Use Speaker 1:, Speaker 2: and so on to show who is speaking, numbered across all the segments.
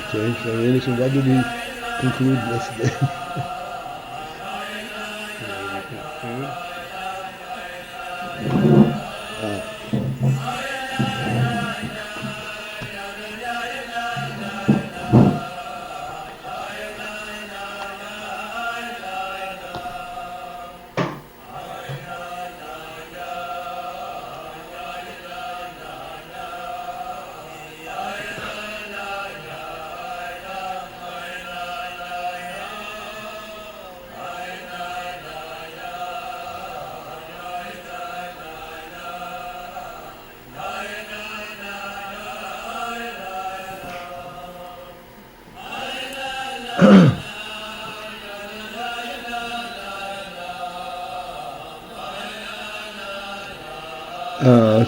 Speaker 1: Okay, so anything, what did we conclude yesterday?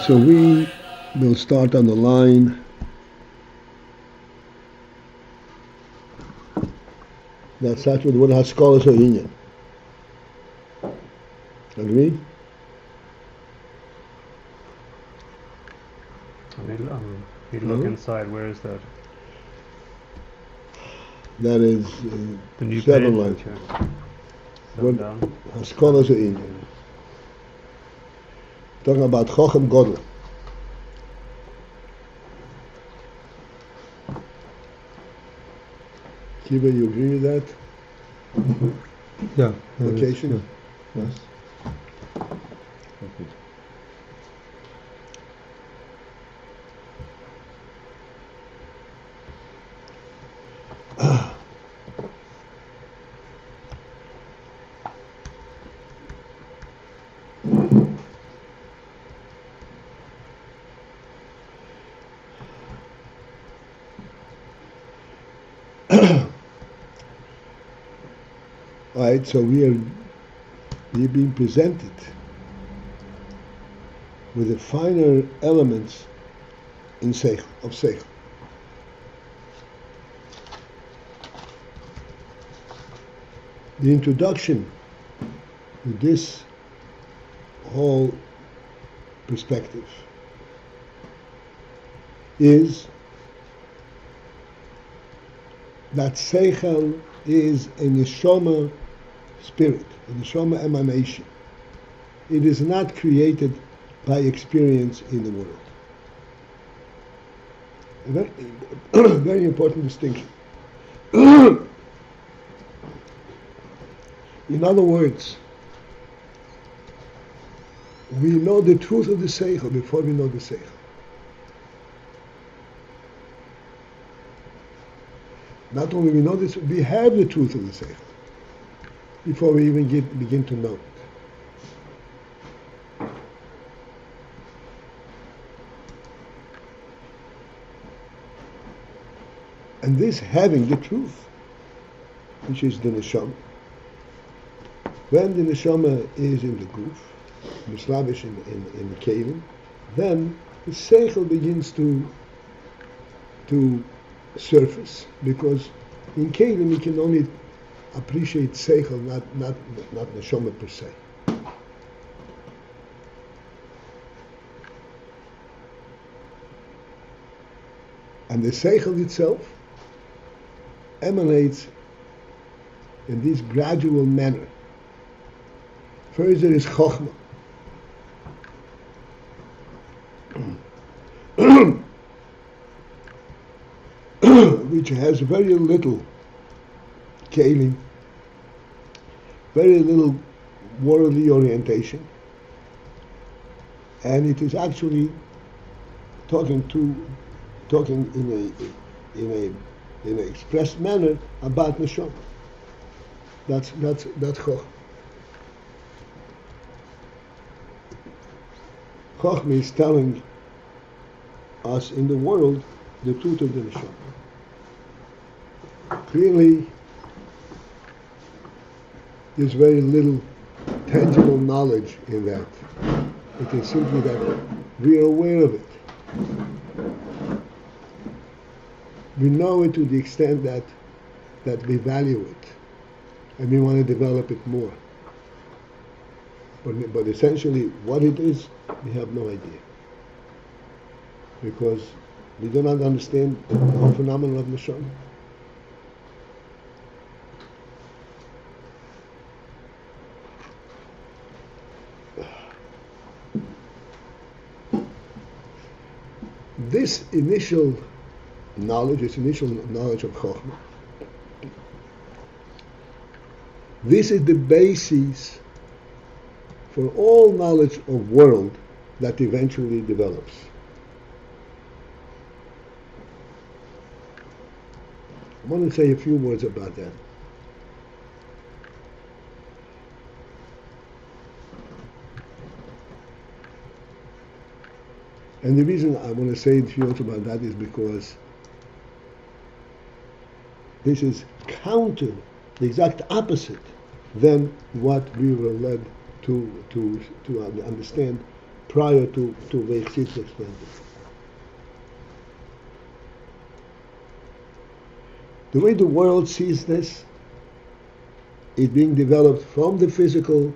Speaker 1: So we will start on the line that starts with the word haskalat or AYIN. Agree?
Speaker 2: You look inside, where is that?
Speaker 1: That is
Speaker 2: The new
Speaker 1: 7
Speaker 2: page.
Speaker 1: lines.
Speaker 2: Okay.
Speaker 1: What?
Speaker 2: Down.
Speaker 1: Haskalat or AYIN. Talking about chochem godel. Kiva, you agree with that?
Speaker 3: Yeah.
Speaker 1: Location?
Speaker 3: Yeah. Yes. Okay.
Speaker 1: Alright, so we're being presented with the finer elements in sechel, of sechel. The introduction to this whole perspective is that sechel is a neshamah spirit, a neshamah emanation. It is not created by experience in the world. A very, very important distinction. In other words, we know the truth of the sechel before we know the sechel. Not only we know this, we have the truth of the sechel before we even begin to know it. And this having the truth, which is the neshamah, when the neshamah is in the guf, mislavish in the kelim, then the sechel begins to surface, because in kelim we can only appreciate sechel, not neshamah per se. And the sechel itself emanates in this gradual manner. First there is chochmah. Which has very little kelim, very little worldly orientation, and it is actually talking in an expressed manner about neshamah. That's chochmah. Chochmah is telling us in the world the truth of the neshamah. Clearly, there's very little tangible knowledge in that. It is simply that we are aware of it. We know it to the extent that we value it, and we want to develop it more. But essentially, what it is, we have no idea, because we do not understand the whole phenomenon of neshamah. this initial knowledge of chochmah, this is the basis for all knowledge of world that eventually develops. I want to say a few words about that. And the reason I want to say a few words about that is because this is counter, the exact opposite than what we were led to understand prior to Veichsit's explaining. The way the world sees this is being developed from the physical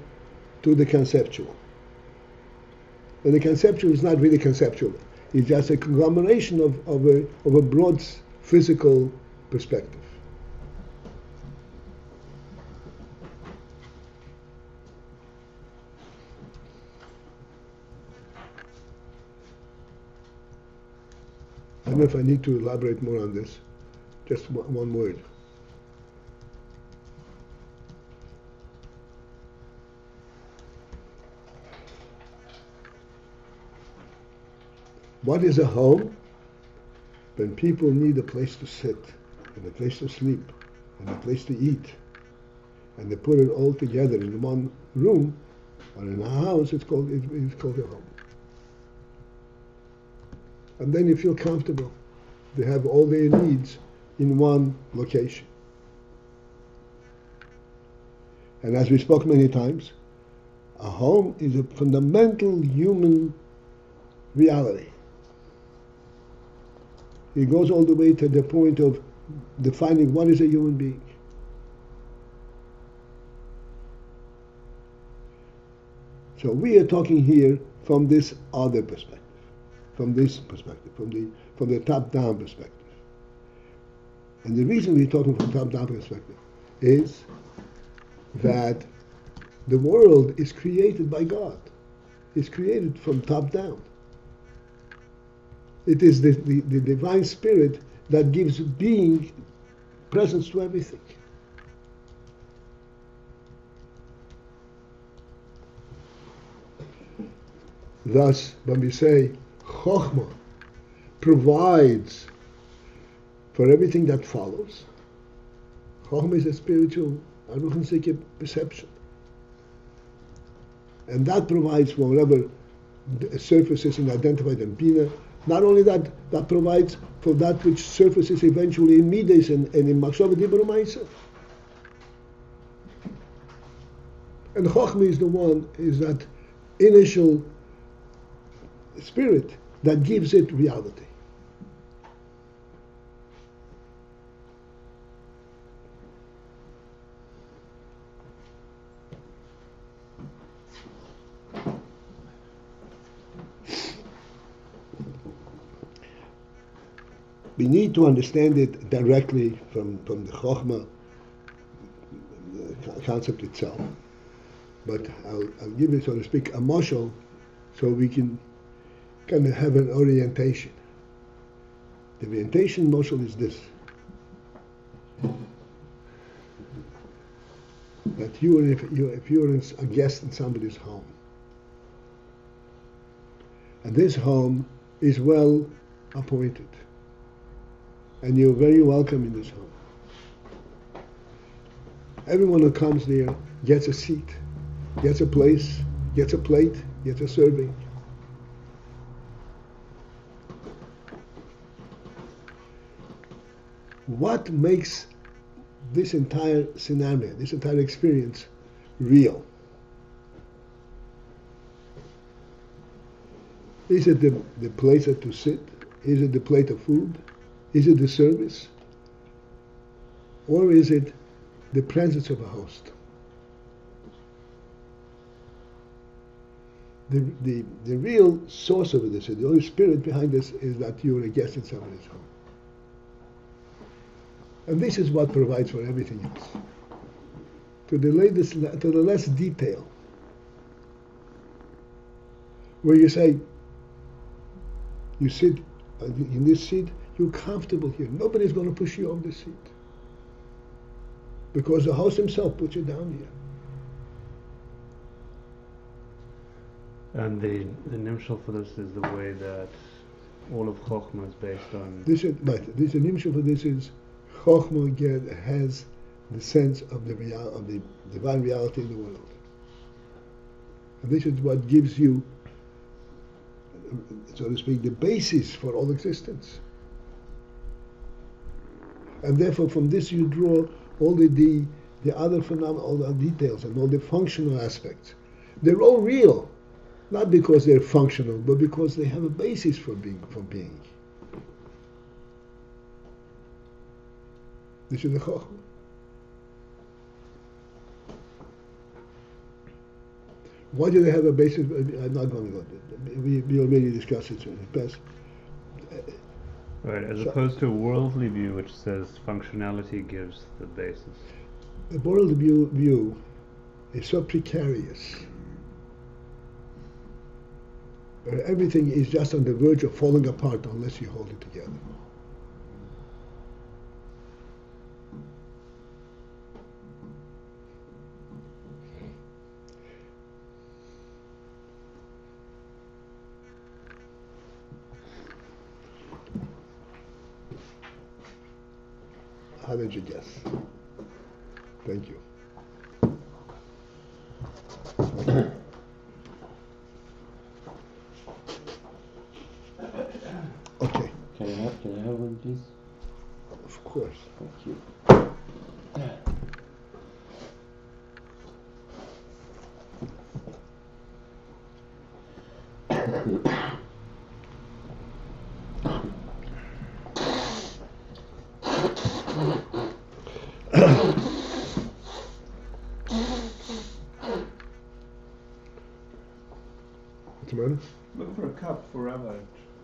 Speaker 1: to the conceptual. And the conceptual is not really conceptual. It's just a conglomeration of a broad physical perspective. I don't know if I need to elaborate more on this. Just one word. What is a home? When people need a place to sit, and a place to sleep, and a place to eat, and they put it all together in one room, or in a house, it's called a home. And then you feel comfortable. They have all their needs in one location. And as we spoke many times, a home is a fundamental human reality. It goes all the way to the point of defining what is a human being. So we are talking here from this other perspective, from the top-down perspective. And the reason we're talking from top-down perspective is that the world is created by God. It's created from top down. It is the divine spirit that gives being, presence to everything. Thus, when we say chochmah provides for everything that follows, chochmah is a spiritual, perception. And that provides for whatever surfaces and identified in Bina. Not only that, that provides for that which surfaces eventually in Midas and in Machshava Dibur Ma'aseh. And Chochmah is the one, is that initial spirit that gives it reality. We need to understand it directly from the Chochmah concept itself. But I'll give you, so to speak, a mashal, so we can kind of have an orientation. The orientation mashal is this: that if you're a guest in somebody's home, and this home is well appointed, and you're very welcome in this home. Everyone who comes there gets a seat, gets a place, gets a plate, gets a serving. What makes this entire scenario, this entire experience real? Is it the place to sit? Is it the plate of food? Is it the service? Or is it the presence of a host? The real source of this, the Holy Spirit behind this, is that you are a guest in somebody's home. And this is what provides for everything else. To the less detail, where you say, you sit in this seat, you're comfortable here. Nobody's going to push you off the seat. Because the host himself puts you down here.
Speaker 2: And the nimshal for this is the way that all of chochmah is based on.
Speaker 1: This is right. This nimshal for this is chochmah has the sense of the divine reality in the world. And this is what gives you, so to speak, the basis for all existence. And therefore from this you draw all the other phenomena, all the details and all the functional aspects. They're all real, not because they're functional, but because they have a basis for being. This is the chochmah. Why do they have a basis? I'm not going to go there. We already discussed it in the past.
Speaker 2: Right, as opposed to a worldly view which says functionality gives the basis.
Speaker 1: The worldly view is so precarious. Where everything is just on the verge of falling apart unless you hold it together. How did you guess? Thank you. Okay.
Speaker 3: Can I have one, please?
Speaker 1: Of course.
Speaker 3: Thank you.
Speaker 1: What's the matter?
Speaker 2: Look for a cup for Rabbi.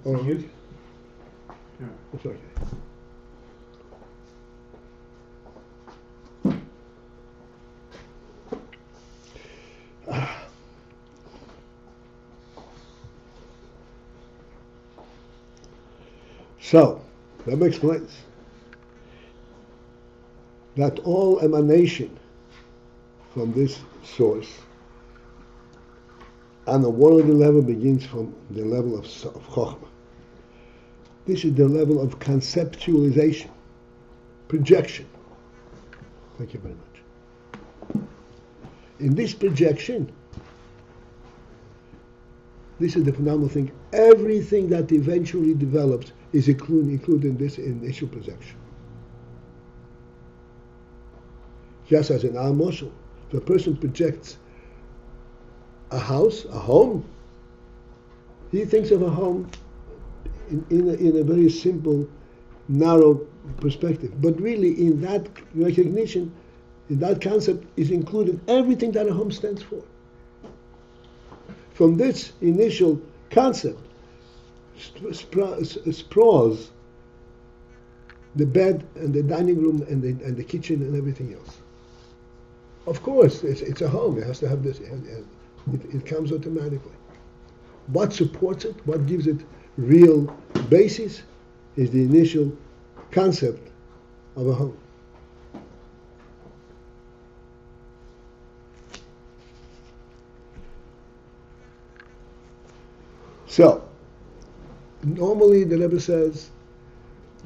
Speaker 1: Oh,
Speaker 2: Yeah.
Speaker 1: it's okay. So, Rebbe explains that all emanation from this source on a worldly level begins from the level of chochmah. This is the level of conceptualization, projection. Thank you very much. In this projection, this is the phenomenal thing. Everything that eventually develops is included in this initial projection. Just as in our moshel, if a person projects a house, a home, he thinks of a home in a very simple, narrow perspective. But really, in that recognition, in that concept, is included everything that a home stands for. From this initial concept sprawls the bed and the dining room and the kitchen and everything else. Of course, it's a home. It has to have this. It comes automatically. What supports it, what gives it real basis, is the initial concept of a home. So, normally the Rebbe says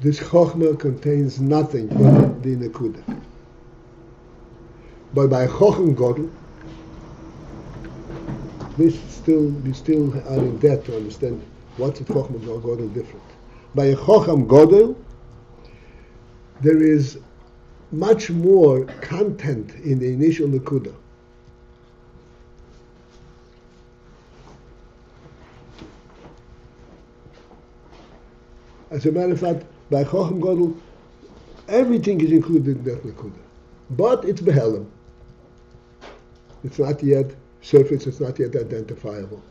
Speaker 1: this chochmah contains nothing but the nekuda. But by chochem godel, we still are in debt to understand what's a chochmah godel different. By a chochem godel, there is much more content in the initial nekuda. As a matter of fact, by Chochem Godel, everything is included in that Nekuda. But it's Behelim. It's not yet surface, it's not yet identifiable.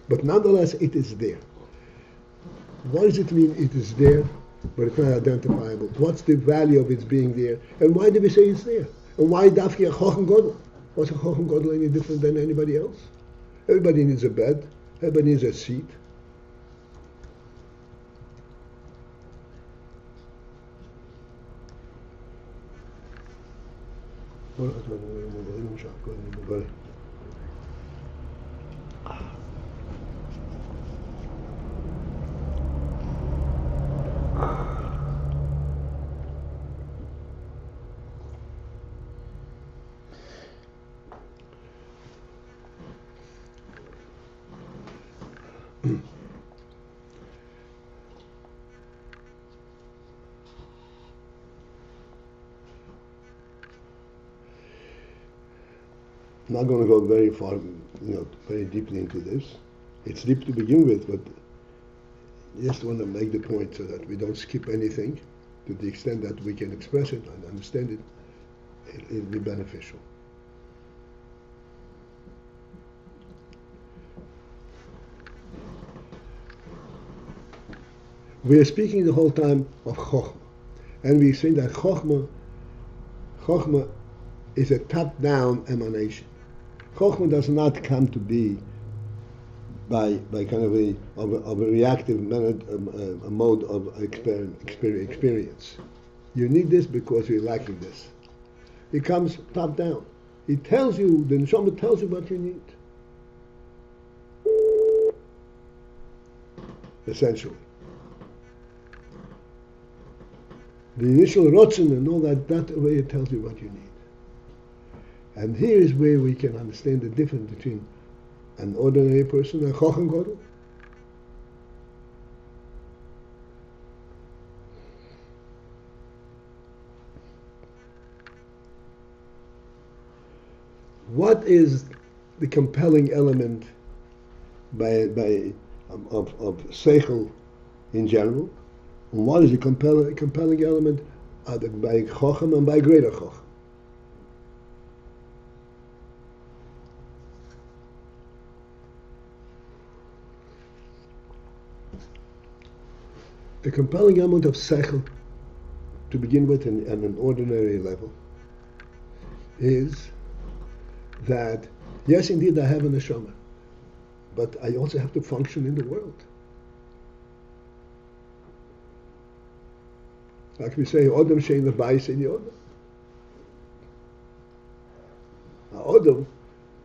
Speaker 1: But nonetheless, it is there. What does it mean it is there, but it's not identifiable? What's the value of its being there? And why do we say it's there? And why Dafki a Chochem Godel? What's a Chochem Godel any different than anybody else? Everybody needs a bed. Everybody needs a seat. I'm not going to go very far, very deeply into this. It's deep to begin with, but just want to make the point so that we don't skip anything. To the extent that we can express it and understand it, it'll be beneficial. We are speaking the whole time of chochmah, and we say that chochmah is a top-down emanation. Chochmah does not come to be by kind of a reactive mode of experience. You need this because you're lacking this. It comes top-down. It tells you, the neshamah tells you what you need. Essentially. The initial rotzen and all that way it tells you what you need. And here is where we can understand the difference between an ordinary person and Chochem Gadol. What is the compelling element of sechel in general? And what is the compelling element by Chochem and by greater Chochem? The compelling element of sechel, to begin with, on an ordinary level, is that, yes, indeed, I have a neshamah, but I also have to function in the world. Like we say, Odom shein lebayis ein yodam. Odom,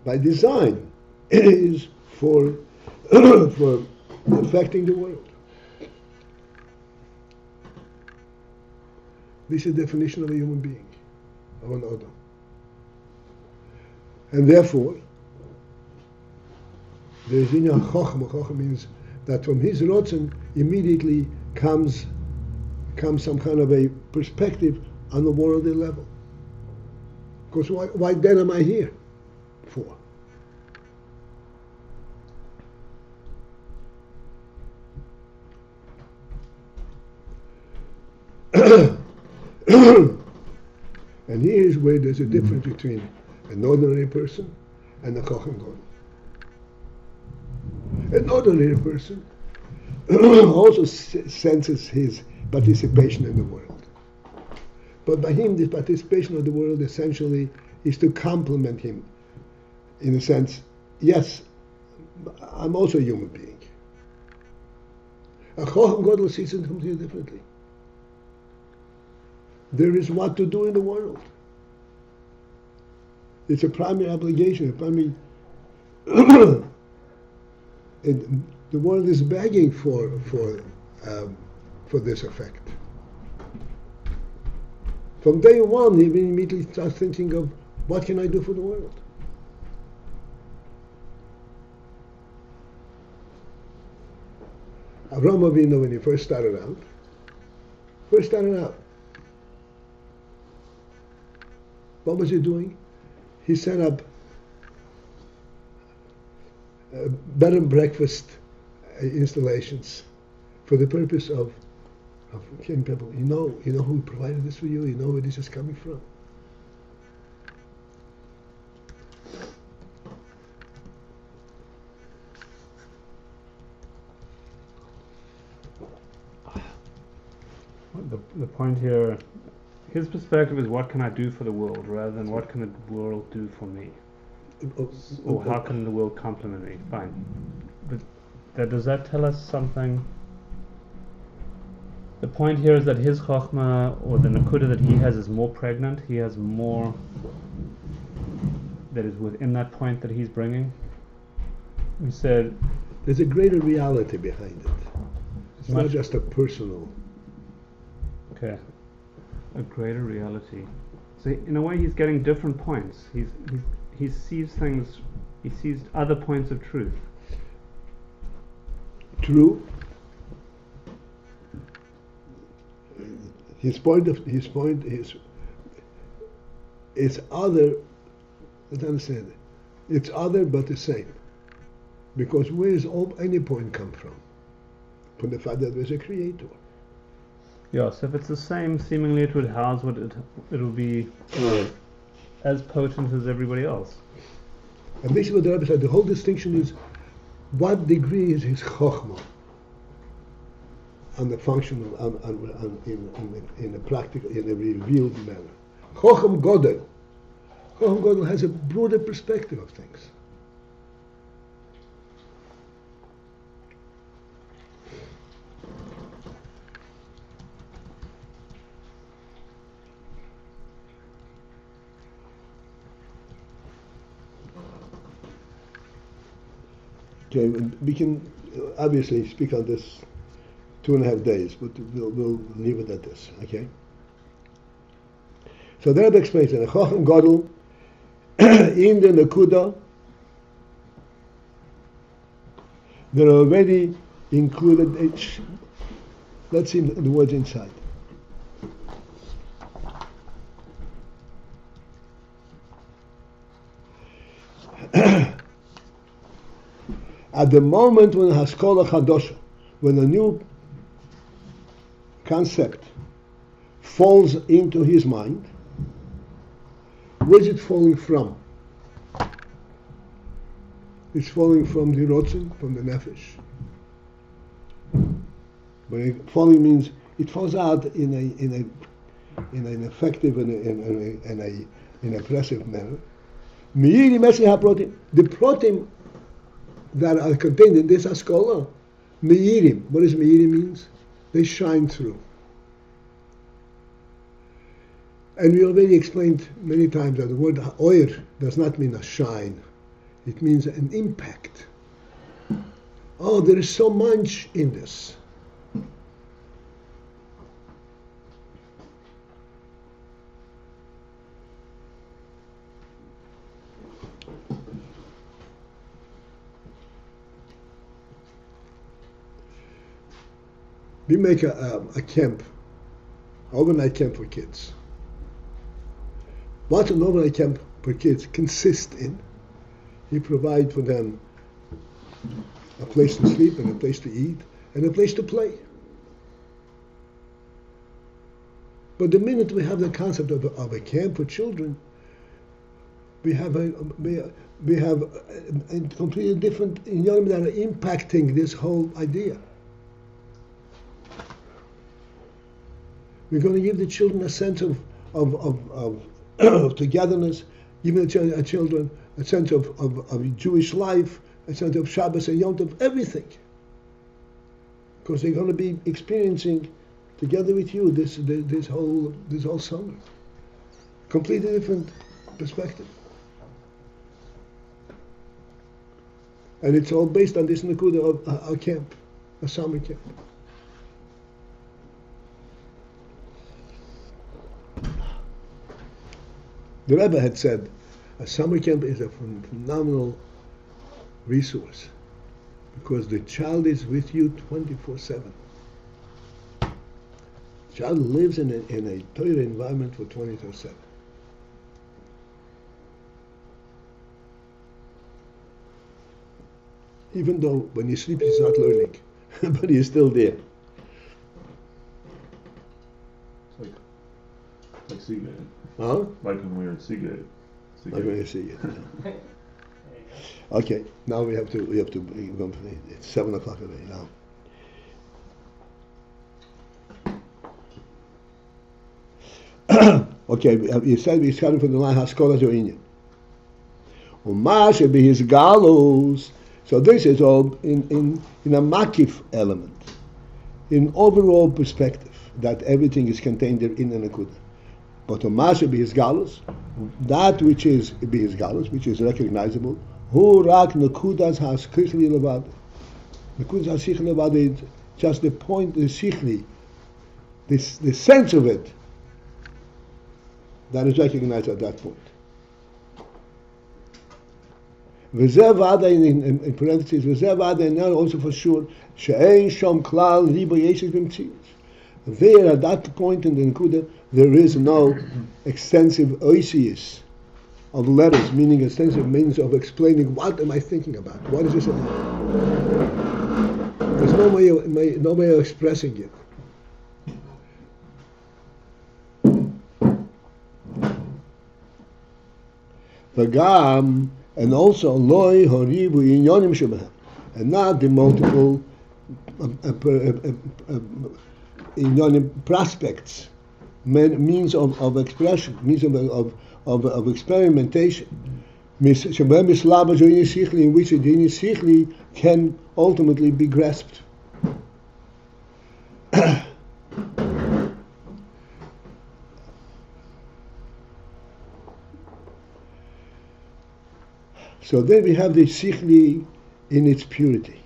Speaker 1: by design, is for affecting the world. This is the definition of a human being, of an Odom. And therefore, there is inyan chochmah. Chochmah means that from his rotzen immediately comes some kind of a perspective on the worldly level. Because why then am I here for? And here is where there's a difference between an ordinary person and a Chochem Gadol. An ordinary person also senses his participation in the world. But by him, this participation of the world essentially is to complement him. In a sense, yes, I'm also a human being. A Chochem Gadol sees it completely differently. There is what to do in the world. It's a primary obligation, a primary... and the world is begging for this effect. From day one, he immediately starts thinking of, what can I do for the world? Avraham Avinu, when he first started out, what was he doing? He set up bed and breakfast installations for the purpose of killing people. You know who provided this for you. You know where this is coming from.
Speaker 2: The point here, his perspective is what can I do for the world rather than what can the world do for me, or how can the world complement me. Fine, but does that tell us something? The point here is that his chochmah, or the nakuda that he has, is more pregnant. He has more that is within that point that he's bringing? You said
Speaker 1: there's a greater reality behind it. It's
Speaker 2: Much-
Speaker 1: not just a personal.
Speaker 2: okay, a greater reality. So in a way, he's getting different points. He sees things. He sees other points of truth.
Speaker 1: True. His point is it's other. Let's understand it. It's other but the same. Because where does any point come from? From the fact that there's a creator.
Speaker 2: Yeah. So if it's the same, seemingly it would house what it would be as potent as everybody else.
Speaker 1: And this is what the Rebbe said. The whole distinction is what degree is his chochmah on the functional, in a practical, in a revealed manner. Chocham Godel. Chocham Godel has a broader perspective of things. Okay, we can obviously speak on this 2.5 days, but we'll leave it at this, okay? So the Rebbe explains that Chocham Gadol in the Nekuda, they're already included. Let's see the words inside. At the moment when haskalat chadosha, when a new concept falls into his mind, where is it falling from? It's falling from the rotzen, from the nefesh. But falling means it falls out in an effective and an impressive manner. The protein that are contained in this haskalah, meirim. What does meirim means? They shine through. And we already explained many times that the word oir does not mean a shine. It means an impact. Oh, there is so much in this. We make a camp, overnight camp for kids. What an overnight camp for kids consists in, we provide for them a place to sleep and a place to eat and a place to play. But the minute we have the concept of a camp for children, we have a completely different inyanim that are impacting this whole idea. We're going to give the children a sense of togetherness, giving the children a sense of Jewish life, a sense of Shabbos and Yom Tov, everything. Because they're going to be experiencing together with you this whole summer. Completely different perspective. And it's all based on this Nakuda of a camp, a summer camp. The Rebbe had said a summer camp is a phenomenal resource because the child is with you 24/7. The child lives in a Torah environment for 24/7. Even though when he sleeps he's not learning, but he's still there.
Speaker 4: Like Seagate.
Speaker 1: Huh?
Speaker 4: Like when we were at Seagate.
Speaker 1: I'm going to see it. Okay, now we have to. It's 7 o'clock already now. Okay, you said we started from the line haskalat AYIN. Umashe be his galus. So this is all in a makif element, in overall perspective that everything is contained there in an akudah. But Masha B'Hisgalus, that which is B'Hisgalus, which is recognizable, Hu Rak Nekudas HaSichli Levad. Nekudas HaSichli Levad is just the point, the Sichli, the sense of it, that is recognized at that point. V'zeh vada in parentheses, v'zeh vada and now also for sure, she'ein shom klal libo yeshish b'mtzius. There at that point in the Nekuda, there is no extensive oisius of letters, meaning extensive means of explaining what am I thinking about, what is this about. There's no way of expressing it. V'gam, and also loy horibu inyonim shebehem, and not the multiple inyonim prospects, means of expression, means of experimentation, in which the Inyan Sichli can ultimately be grasped. So then we have the Sichli in its purity.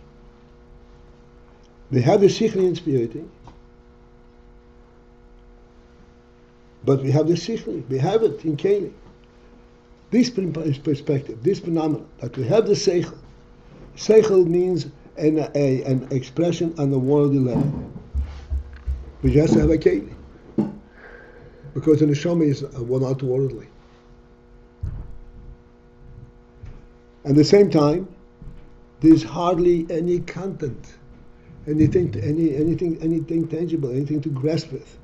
Speaker 1: We have the Sichli in its purity, but we have the Sichli, we have it in Keli. This perspective, this phenomenon, that we have the sechel. Sechel means an expression on the worldly level. We just have a Keli, because the neshamah is not worldly. At the same time, there's hardly any content, anything tangible, anything to grasp with.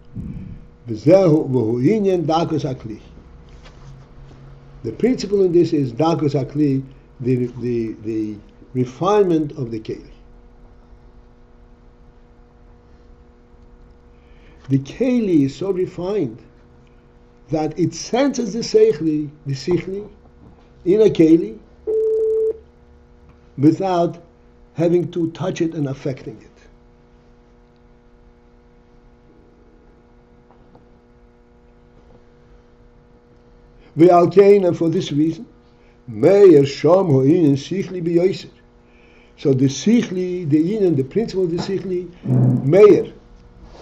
Speaker 1: The principle in this is dakus hakli, the refinement of the keli. The keli is so refined that it senses the sichli in a keli, without having to touch it and affecting it. And for this reason, so the sichli, the yin, the principle of the sichli, meir,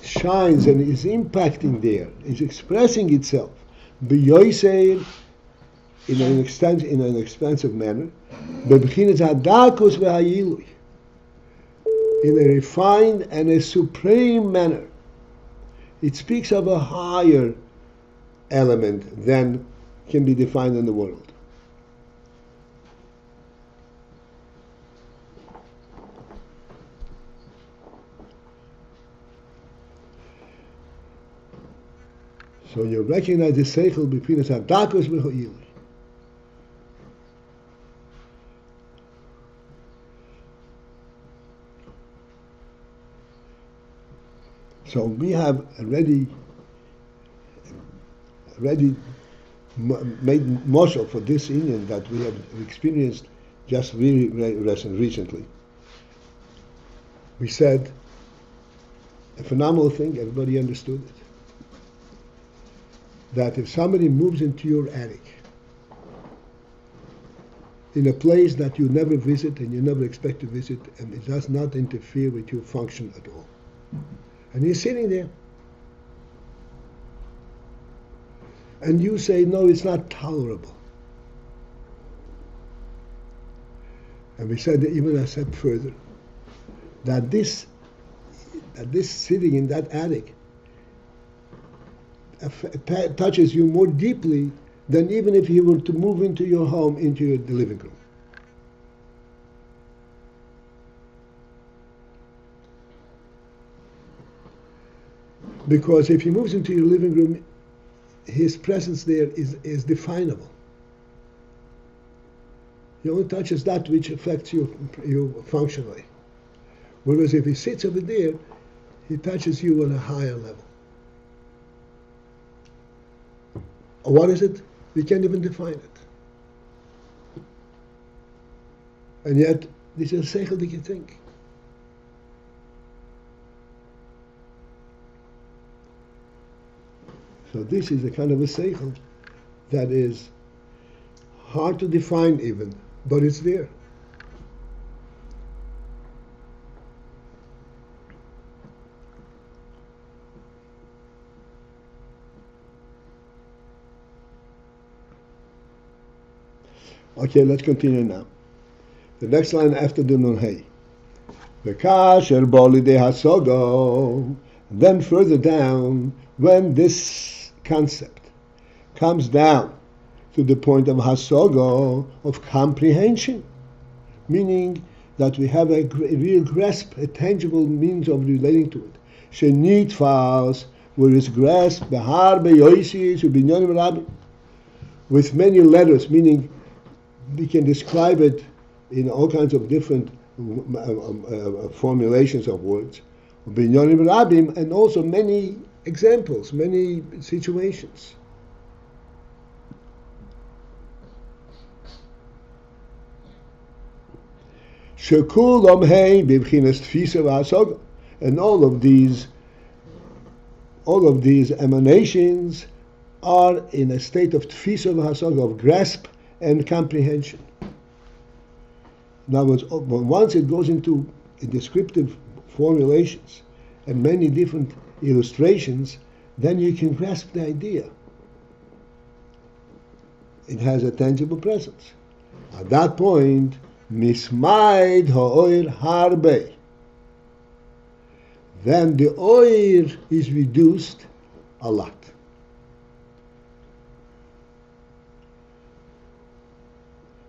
Speaker 1: shines and is impacting there, is expressing itself in an expansive manner, in a refined and a supreme manner. It speaks of a higher element than can be defined in the world. So you recognize the sechel between us hadakus v'ha'ilui. So we have already made moshel for this inyan that we have experienced just really recently. We said a phenomenal thing, everybody understood it, that if somebody moves into your attic in a place that you never visit and you never expect to visit, and it does not interfere with your function at all, and you're sitting there, and you say, no, it's not tolerable. And we said, even I said further, that this sitting in that attic touches you more deeply than even if you were to move into your home, into the living room. Because if he moves into your living room, his presence there is definable. He only touches that which affects you functionally. Whereas if he sits over there, he touches you on a higher level. What is it? We can't even define it. And yet, this is a sechel thing. So this is a kind of a sechel that is hard to define even, but it's there. Okay, let's continue now. The next line after the nun hey. V'kasher boli de hasogo. Then further down, when this concept comes down to the point of hasogo, of comprehension, meaning that we have a real grasp, a tangible means of relating to it. Shenitfas, where it's grasped, behar beyoisis ubinyanim rabbi, with many letters, meaning we can describe it in all kinds of different formulations of words, and also many examples, many situations. And all of these emanations are in a state of tfisa v'hasaga, of grasp and comprehension. In other words, once it goes into descriptive formulations and many different illustrations, then you can grasp the idea. It has a tangible presence. At that point, mismaid ha'oir harbe. Then the oir is reduced a lot.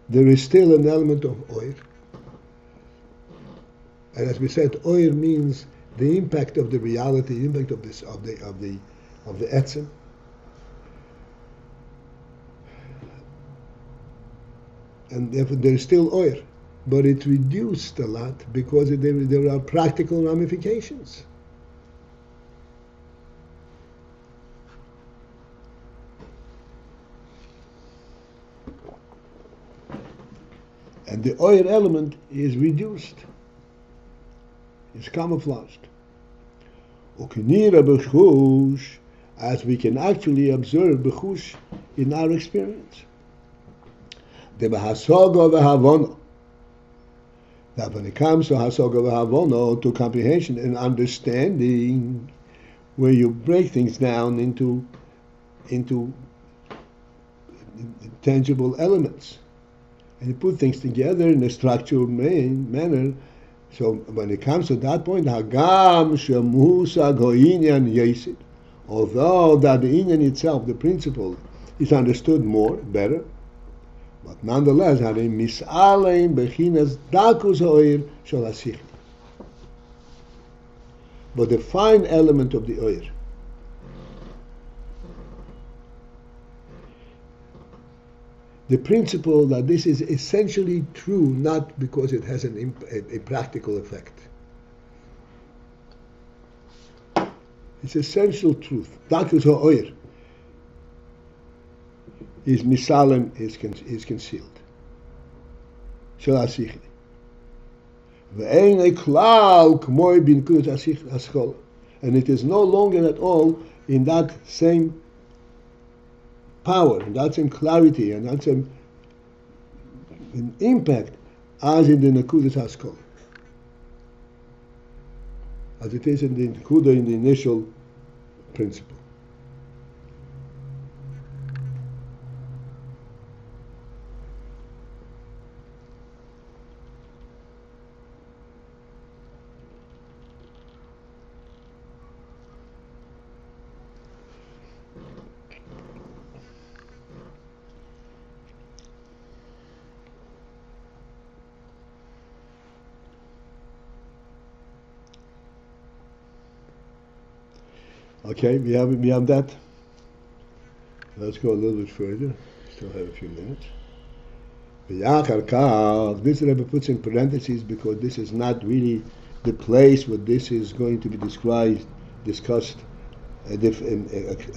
Speaker 1: There is still an element of oir. And as we said, oir means the impact of the reality, the impact of this of the etzem. And therefore there is still oir, but it's reduced a lot because there are practical ramifications. And the oil element is reduced, is camouflaged. As we can actually observe b'chush in our experience. That when it comes to hasoga v'havono, to comprehension and understanding, where you break things down into tangible elements, and you put things together in a structured manner. So when it comes to that point, hagam shemusa ha-inyan yesid, although that the inyan itself, the principle, is understood better, but nonetheless, harim misalein bechinas dakus ha'oir shel hasichli. But the fine element of the oir, the principle that this is essentially true, not because it has a practical effect. It's essential truth. Dakus ha'oir is misalem, is concealed. Shel hasichli. Ve'ein klal k'moi b'nekudas haskalat. And it is no longer at all in that same power, and that same clarity, and that same impact as in the nekudas haskalat, as it is in the nekuda, in the initial principle. Okay, we have that. Let's go a little bit further. Still have a few minutes. This Rebbe puts in parentheses because this is not really the place where this is going to be discussed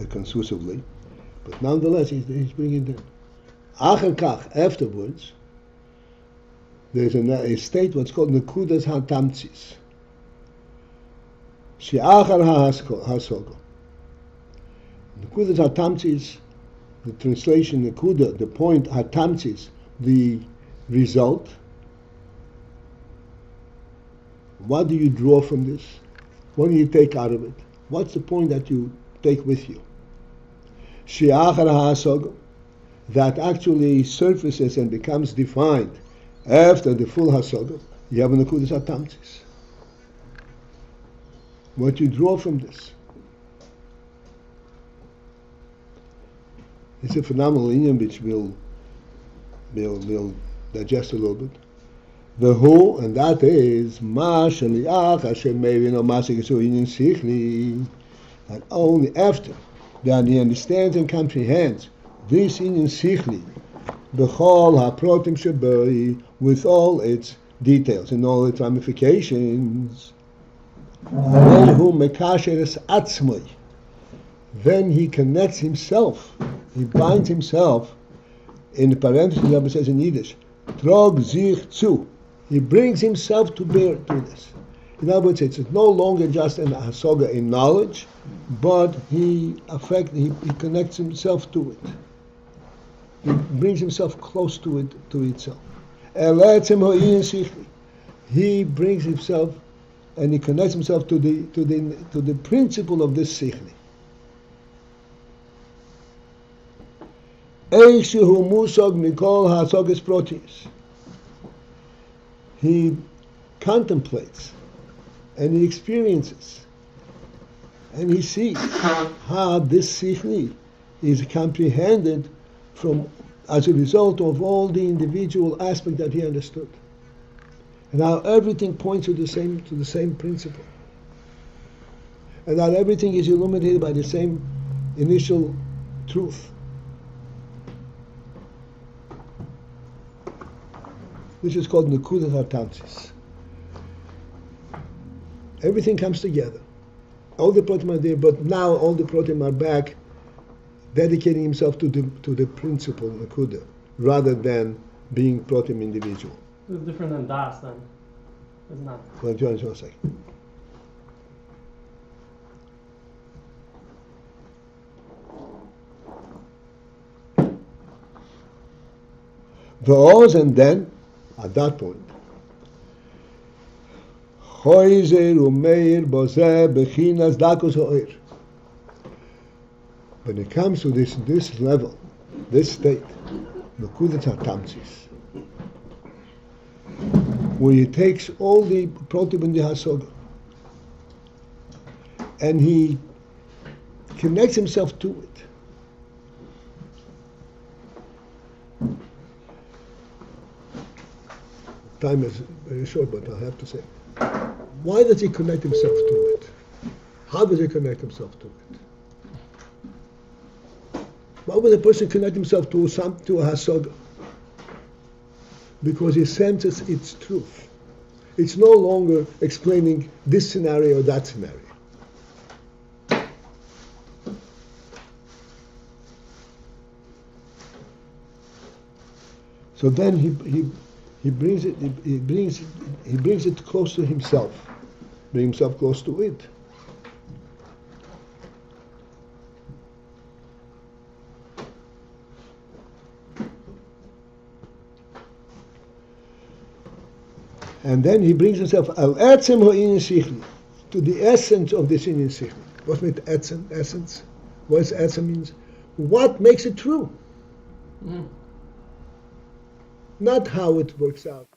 Speaker 1: conclusively. But nonetheless, he's bringing it in. Afterwards, there's a state what's called nekudas hatamtzis. She'achar hasoga. Nekudas hatamtzis, the translation nekuda, the point, hatamtzis, the result. What do you draw from this? What do you take out of it? What's the point that you take with you? She'achar ha'asaga, that actually surfaces and becomes defined after the full hasaga. You have a nekudas hatamtzis. What you draw from this? It's a phenomenal inyan which we'll digest a little bit. The who, and that is ma shaliach Hashem mevin o masegesu inyan sichli, and only after that he understands and comprehends this inyan sichli, b'chol haprotim sheboi, with all its details and all its ramifications, then who mekasheres atzmoi, then he connects himself, he binds himself, in the parentheses that it says in Yiddish, trog sich zu, he brings himself to bear to this. In other words, it's no longer just an hasaga in knowledge, but he connects himself to it. He brings himself close to it, to itself. He brings himself and he connects himself to the principle of this sichli. He contemplates and he experiences and he sees how this sichli is comprehended from as a result of all the individual aspects that he understood, and how everything points to the same principle, and that everything is illuminated by the same initial truth. This is called nekudas hatamtzis. Everything comes together. All the protim are there, but now all the protim are back, dedicating himself to the principle nekuda, rather than being protim individual.
Speaker 5: It's different than das then. It's not.
Speaker 1: Well, John, one second. The oz, and then at that point, when it comes to this level, this state, nekudas hatamtzis, where he takes all the protim in the hasaga and he connects himself to it. Time is very short, but I have to say, why does he connect himself to it? How does he connect himself to it? Why would a person connect himself to a hasaga? Because he senses its truth. It's no longer explaining this scenario or that scenario. So then he brings it close to himself, bring himself close to it. And then he brings himself al etzem ha-inyan sichli, to the essence of this inyan sichli. What means essence? What does etzem means? What makes it true? Not how it works out.